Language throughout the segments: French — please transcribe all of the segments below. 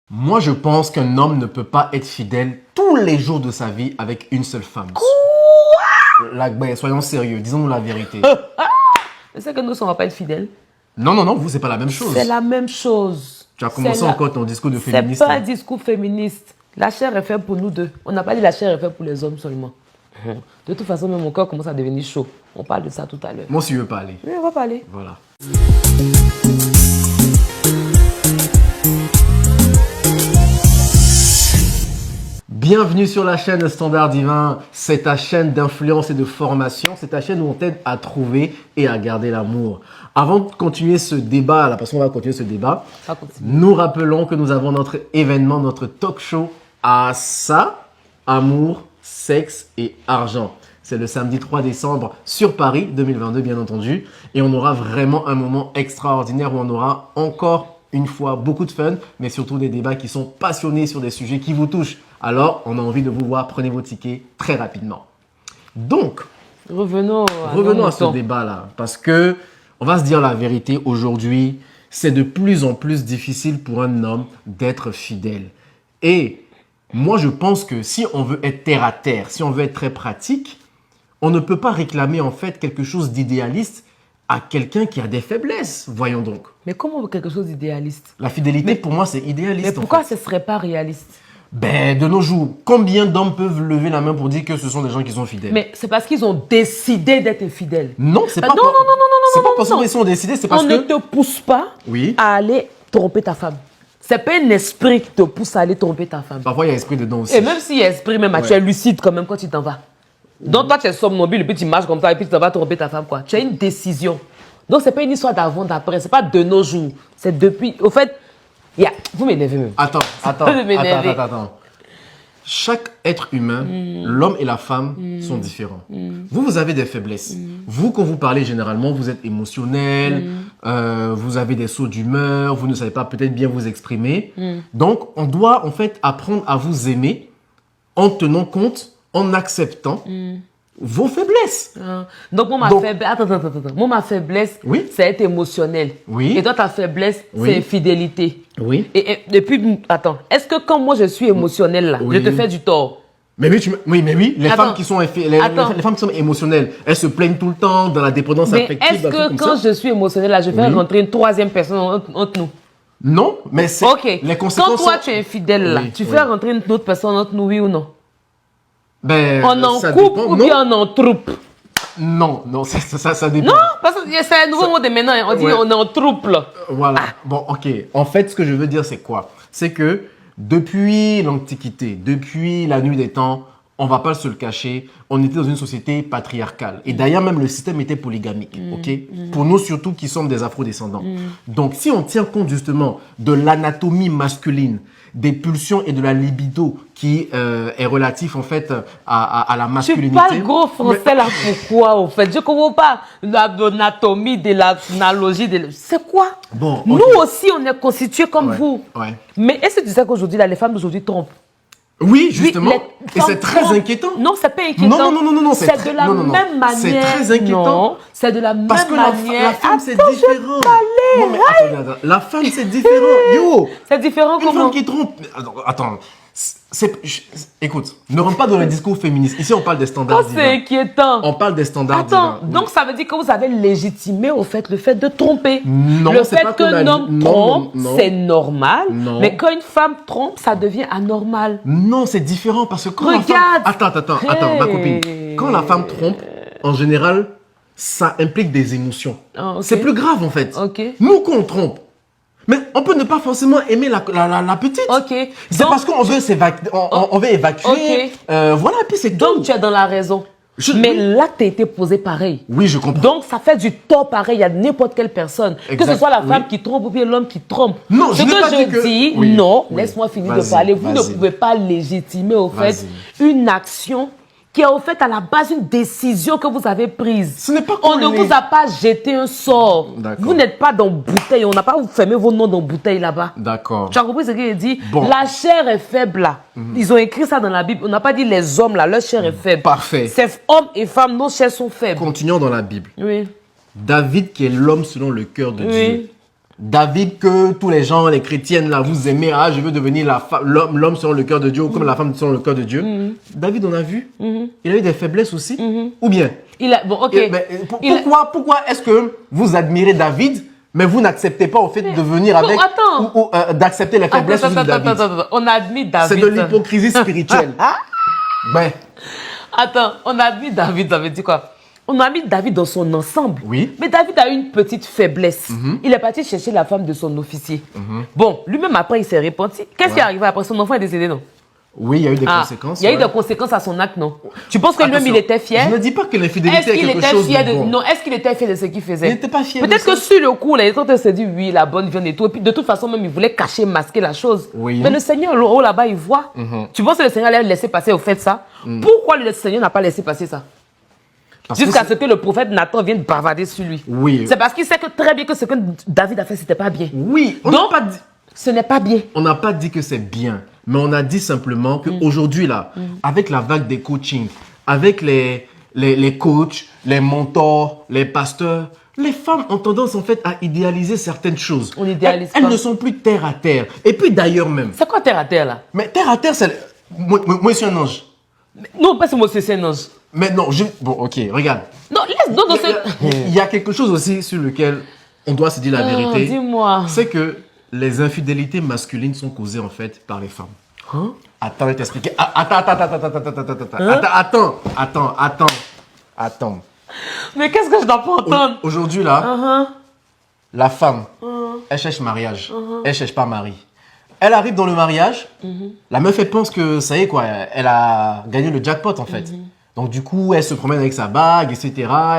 Moi, je pense qu'un homme ne peut pas être fidèle tous les jours de sa vie avec une seule femme. Quoi? Soyons sérieux, disons-nous la vérité. C'est que nous, on ne va pas être fidèles. Non, vous, c'est pas la même chose. C'est la même chose. Tu as commencé encore ton discours de féministe. C'est pas un discours féministe. La chair est faite pour nous deux. On n'a pas dit la chair est faite pour les hommes seulement. De toute façon, même mon corps commence à devenir chaud. On parle de ça tout à l'heure. Moi aussi, je veux parler. Oui, on va parler. Voilà. Bienvenue sur la chaîne Standard Divin. C'est ta chaîne d'influence et de formation. C'est ta chaîne où on t'aide à trouver et à garder l'amour. Avant de continuer ce débat, parce qu'on va continuer ce débat, nous rappelons que nous avons notre événement, notre talk show à ça, amour, sexe et argent. C'est le samedi 3 décembre sur Paris 2022, bien entendu. Et on aura vraiment un moment extraordinaire où on aura encore une fois beaucoup de fun, mais surtout des débats qui sont passionnés sur des sujets qui vous touchent. Alors, on a envie de vous voir. Prenez vos tickets très rapidement. Donc, revenons à ce débat-là. Parce que, on va se dire la vérité, aujourd'hui, c'est de plus en plus difficile pour un homme d'être fidèle. Et moi, je pense que si on veut être terre à terre, si on veut être très pratique, on ne peut pas réclamer en fait quelque chose d'idéaliste à quelqu'un qui a des faiblesses. Voyons donc. Mais comment quelque chose d'idéaliste? La fidélité, pour moi, c'est idéaliste. Mais pourquoi ce ne serait pas réaliste? Ben, de nos jours, combien d'hommes peuvent lever la main pour dire que ce sont des gens qui sont fidèles? Mais c'est parce qu'ils ont décidé d'être fidèles. Non, c'est pas non, c'est pas parce qu'ils sont décidés, c'est parce que... On ne te pousse pas à aller tromper ta femme. C'est pas un esprit qui te pousse à aller tromper ta femme. Parfois, il y a esprit dedans aussi. Et même s'il y a esprit, même, tu es lucide quand même quand tu t'en vas. Donc toi, tu es somnambule, et puis tu marches comme ça, et puis tu t'en vas tromper ta femme, quoi. Tu as une décision. Donc, c'est pas une histoire d'avant, d'après. C'est pas de nos jours. C'est depuis... Au fait, vous m'énervez même. Attends. Chaque être humain, l'homme et la femme sont différents. Vous avez des faiblesses. Vous, quand vous parlez généralement, vous êtes émotionnel, vous avez des sauts d'humeur, vous ne savez pas peut-être bien vous exprimer. Donc, on doit en fait apprendre à vous aimer en tenant compte, en acceptant vos faiblesses. Donc, moi, ma faiblesse, c'est être émotionnel. Oui. Et toi, ta faiblesse, c'est fidélité. Oui. Et depuis, est-ce que quand moi, je suis émotionnelle, là, je te fais du tort? Mais oui, les femmes qui sont émotionnelles, elles se plaignent tout le temps dans la dépendance affective. Mais est-ce que quand je suis émotionnelle, là, je fais rentrer une troisième personne entre nous? Non, mais c'est les conséquences. Quand toi, tu es infidèle, là, tu fais rentrer une autre personne entre nous, oui ou non? Ben, on en couple ou bien on en troupe? Non, ça dépend. Non, parce que c'est un nouveau mot de maintenant. On dit on est en troupe, là. Voilà. Bon, ok. En fait, ce que je veux dire, c'est quoi? C'est que depuis l'Antiquité, depuis la nuit des temps, on ne va pas se le cacher, on était dans une société patriarcale. Et d'ailleurs, même le système était polygamique. Pour nous, surtout, qui sommes des afro-descendants. Donc, si on tient compte justement de l'anatomie masculine, des pulsions et de la libido qui est relatif en fait à la masculinité. Tu parles gros français là, pourquoi au fait? Je ne comprends pas l'anatomie de l'analogie. C'est quoi? Bon, nous aussi, on est constitués comme vous. Mais est-ce que tu sais qu'aujourd'hui, les femmes d'aujourd'hui trompent? Oui, justement. Et c'est très inquiétant. Non, c'est pas inquiétant. Non. C'est de la même manière. C'est très inquiétant. Non, c'est de la même manière. Parce que la femme, c'est différent. Non, mais attends. La femme, c'est différent. Yo! C'est différent comment? Une femme qui trompe. Attends. Écoute, ne rentre pas dans le discours féministe. Ici, on parle des standards divins. C'est inquiétant. On parle des standards divins. Donc ça veut dire que vous avez légitimé au fait le fait de tromper. Non, le fait qu'un homme trompe, c'est normal. Non. Mais quand une femme trompe, ça devient anormal. Non, c'est différent parce que quand Regarde. Attends, ma copine. Quand la femme trompe, en général, ça implique des émotions. C'est plus grave en fait. Nous, quand on trompe, mais on peut ne pas forcément aimer la petite. C'est parce qu'on veut on veut évacuer. Voilà, et puis c'est tout. Donc tu es dans la raison. Mais l'acte a été posé pareil. Oui, je comprends. Donc ça fait du tort pareil à n'importe quelle personne. Que ce soit la femme qui trompe ou bien l'homme qui trompe. Non, laisse-moi finir de parler. Vous ne pouvez pas légitimer au fait une action qui est au fait à la base une décision que vous avez prise. Ce n'est pas on ne vous a pas jeté un sort. Vous n'êtes pas dans bouteille. On n'a pas fermé vos noms dans bouteille là-bas. D'accord. Tu as compris ce qu'il dit? La chair est faible là. Ils ont écrit ça dans la Bible. On n'a pas dit les hommes là, leur chair est faible. Parfait. C'est hommes et femmes, nos chairs sont faibles. Continuons dans la Bible. Oui. David qui est l'homme selon le cœur de Dieu. David que tous les gens, les chrétiennes, là, vous aimez, ah, je veux devenir l'homme selon le cœur de Dieu ou comme la femme selon le cœur de Dieu. David, on a vu, il a eu des faiblesses aussi. Ou bien, Bon, ok. pourquoi est-ce que vous admirez David, mais vous n'acceptez pas au fait de venir avec ou d'accepter les faiblesses de David? On admire David. C'est de l'hypocrisie spirituelle. Ben, Attends, on admire David, ça veut dire quoi? On a mis David dans son ensemble. Oui. Mais David a une petite faiblesse. Il est parti chercher la femme de son officier. Bon, lui-même après, il s'est repenti. Qu'est-ce qui est arrivé après? Son enfant est décédé, non? Oui, il y a eu des conséquences. Il y a eu des conséquences à son acte, non? Tu penses que lui-même, il était fier? Je ne dis pas que l'infidélité est quelque chose de bon. Non, est-ce qu'il était fier de ce qu'il faisait? Il n'était pas fier. Peut-être que sur le coup, les autres se dit oui, la bonne viande et tout. Et puis de toute façon, même, il voulait cacher, masquer la chose. Oui. Mais le Seigneur, haut là-bas, il voit. Tu penses que le Seigneur allait laisser passer au fait ça? Pourquoi le Seigneur n'a pas laissé passer ça? Jusqu'à ce que le prophète Nathan vienne bavarder sur lui. Oui. C'est parce qu'il sait que très bien que ce que David a fait, c'était pas bien. Oui. Donc, ce n'est pas bien. On n'a pas dit que c'est bien, mais on a dit simplement qu'aujourd'hui, là, avec la vague des coachings, avec les coachs, les mentors, les pasteurs, les femmes ont tendance en fait à idéaliser certaines choses. On idéalise Elles pas. ne sont plus terre à terre. Et puis d'ailleurs même. C'est quoi terre à terre là? Mais terre à terre, c'est... Moi, je suis un ange. Non, pas ce mot, c'est un ange. Mais non, Bon, ok, regarde. Non, laisse, non, Il y a quelque chose aussi sur lequel on doit se dire la vérité. Dis-moi. C'est que les infidélités masculines sont causées en fait par les femmes. Hein? Attends, je vais t'expliquer. Attends. Mais qu'est-ce que je dois pas entendre? Aujourd'hui, là, la femme, elle cherche mariage. Elle cherche pas mari. Elle arrive dans le mariage. La meuf, elle pense que ça y est, quoi. Elle a gagné le jackpot, en fait. Donc, du coup, elle se promène avec sa bague, etc.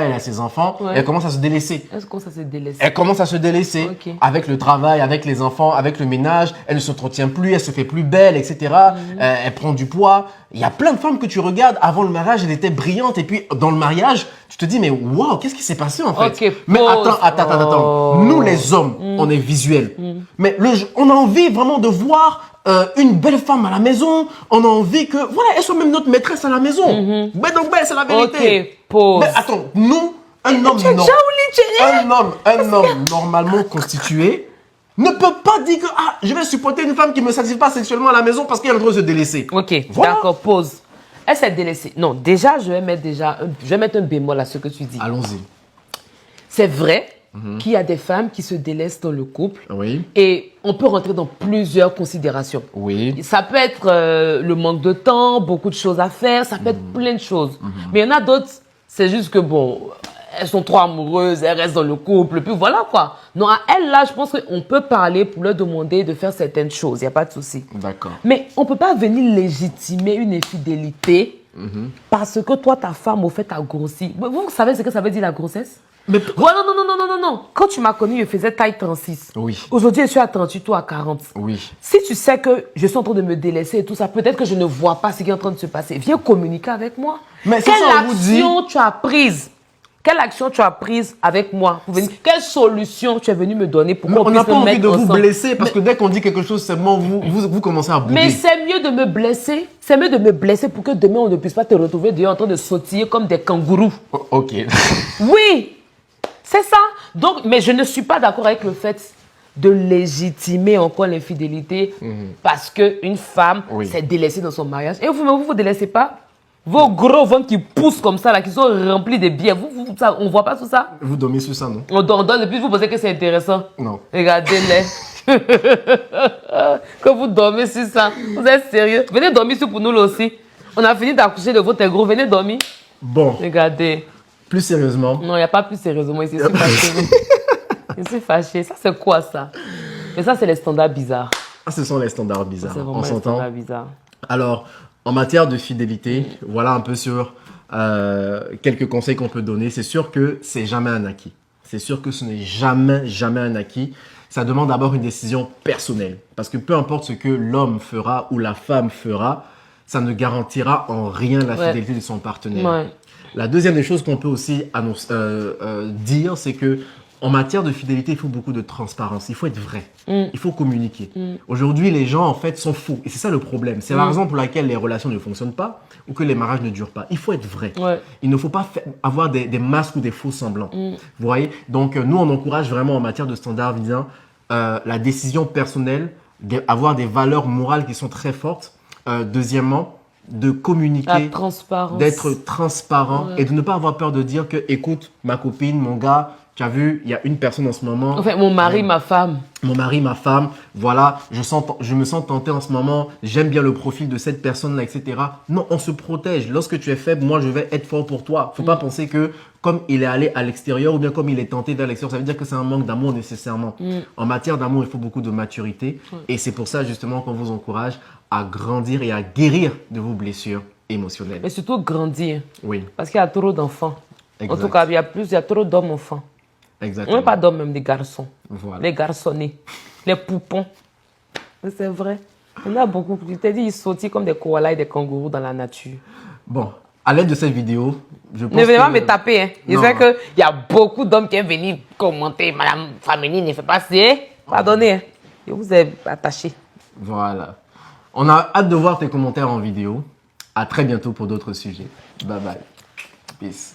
Elle a ses enfants. Ouais. Elle commence à se délaisser. Est-ce qu'on ça se délaisse? Elle commence à se délaisser avec le travail, avec les enfants, avec le ménage. Elle ne s'entretient plus, elle se fait plus belle, etc. Elle prend du poids. Il y a plein de femmes que tu regardes avant le mariage, elle était brillante. Et puis, dans le mariage, tu te dis, mais waouh, qu'est-ce qui s'est passé en fait? Mais attends. Nous, les hommes, on est visuels. Mais on a envie vraiment de voir une belle femme à la maison. On a envie que, voilà, elle soit même notre maîtresse à la maison. Mais donc, c'est la vérité. Ok, pause. Mais attends, nous, un homme normalement constitué ne peut pas dire que je vais supporter une femme qui ne me satisfait pas sexuellement à la maison parce qu'elle est en train de se délaisser. Ok, Voilà. d'accord, pause. Elle s'est délaissée. Non, déjà, je vais mettre un bémol à ce que tu dis. Allons-y. C'est vrai qu'il y a des femmes qui se délaissent dans le couple. Oui. Et on peut rentrer dans plusieurs considérations. Oui. Ça peut être le manque de temps, beaucoup de choses à faire, ça peut être plein de choses. Mais il y en a d'autres, c'est juste que bon, elles sont trop amoureuses, elles restent dans le couple, puis voilà quoi. Non, à elles là, je pense qu'on peut parler pour leur demander de faire certaines choses, il n'y a pas de souci. D'accord. Mais on ne peut pas venir légitimer une infidélité parce que toi, ta femme, au fait, a grossi. Vous savez ce que ça veut dire la grossesse? Mais Voilà, non. Quand tu m'as connu, je faisais taille 36. Oui. Aujourd'hui, je suis à 38 ou à 40. Oui. Si tu sais que je suis en train de me délaisser et tout ça, peut-être que je ne vois pas ce qui est en train de se passer. Viens communiquer avec moi. Mais c'est Quelle ça, on vous dit. action tu as prise? Quelle action tu as prise avec moi pour venir? Quelle solution tu es venu me donner pour qu'on on n'a puisse pas me envie mettre de vous ensemble? blesser parce que dès qu'on dit quelque chose, c'est bon, vous commencez à bouder. Mais c'est mieux de me blesser. C'est mieux de me blesser pour que demain on ne puisse pas te retrouver dehors en train de sautiller comme des kangourous. Ok. Oui, c'est ça. Donc, mais je ne suis pas d'accord avec le fait de légitimer encore l'infidélité parce qu'une femme s'est délaissée dans son mariage. Et vous délaissez pas. Vos gros ventres qui poussent comme ça, là, qui sont remplis de bière, on ne voit pas tout ça? Vous dormez sur ça, non? On donne et puis vous pensez que c'est intéressant? Non. Regardez-les. Que vous dormez sur ça. Vous êtes sérieux? Venez dormir sur pour nous là aussi. On a fini d'accoucher de votre gros. Venez dormir. Bon, Regardez. plus sérieusement. Non, il n'y a pas plus sérieusement ici. Je suis fâchée. Je suis fâchée. Ça, c'est quoi ça? Mais ça, c'est les standards bizarres. Ce sont les standards bizarres. C'est vraiment On les s'entend. standards bizarres. Alors, en matière de fidélité, voilà un peu sur quelques conseils qu'on peut donner. C'est sûr que c'est jamais un acquis. C'est sûr que ce n'est jamais un acquis. Ça demande d'abord une décision personnelle. Parce que peu importe ce que l'homme fera ou la femme fera, ça ne garantira en rien la fidélité de son partenaire. Ouais. La deuxième des choses qu'on peut aussi dire, c'est que en matière de fidélité, il faut beaucoup de transparence. Il faut être vrai. Il faut communiquer. Aujourd'hui, les gens, en fait, sont faux. Et c'est ça le problème. C'est la raison pour laquelle les relations ne fonctionnent pas ou que les mariages ne durent pas. Il faut être vrai. Ouais. Il ne faut pas avoir des masques ou des faux semblants. Vous voyez? Donc, nous, on encourage vraiment en matière de standards disant la décision personnelle, avoir des valeurs morales qui sont très fortes. Deuxièmement, de communiquer, La transparence. d'être transparent et de ne pas avoir peur de dire que, écoute, ma copine, mon gars, tu as vu, il y a une personne en ce moment. Enfin, mon mari, ma femme. Mon mari, ma femme, voilà, je me sens tenté en ce moment, j'aime bien le profil de cette personne-là, etc. Non, on se protège. Lorsque tu es faible, moi, je vais être fort pour toi. Faut pas penser que comme il est allé à l'extérieur ou bien comme il est tenté vers l'extérieur, ça veut dire que c'est un manque d'amour nécessairement. En matière d'amour, il faut beaucoup de maturité. Et c'est pour ça, justement, qu'on vous encourage à grandir et à guérir de vos blessures émotionnelles. Mais surtout grandir. Oui, Parce qu'il y a trop d'enfants. En exact. tout cas, il y a trop d'hommes-enfants. Exactement. Même pas d'hommes, même des garçons. Voilà. Les garçonnés, les poupons. Mais c'est vrai. Il y en a beaucoup. Je t'ai dit, ils sautillent comme des koalas et des kangourous dans la nature. Bon, à l'aide de cette vidéo, je pense Ne venez pas que... me taper. Hein. Je Non. sais qu'il y a beaucoup d'hommes qui sont venus commenter. Madame Famini ne fait pas ça. Pardonnez. Hein. Je vous ai attaché. Voilà. On a hâte de voir tes commentaires en vidéo. À très bientôt pour d'autres sujets. Bye bye. Peace.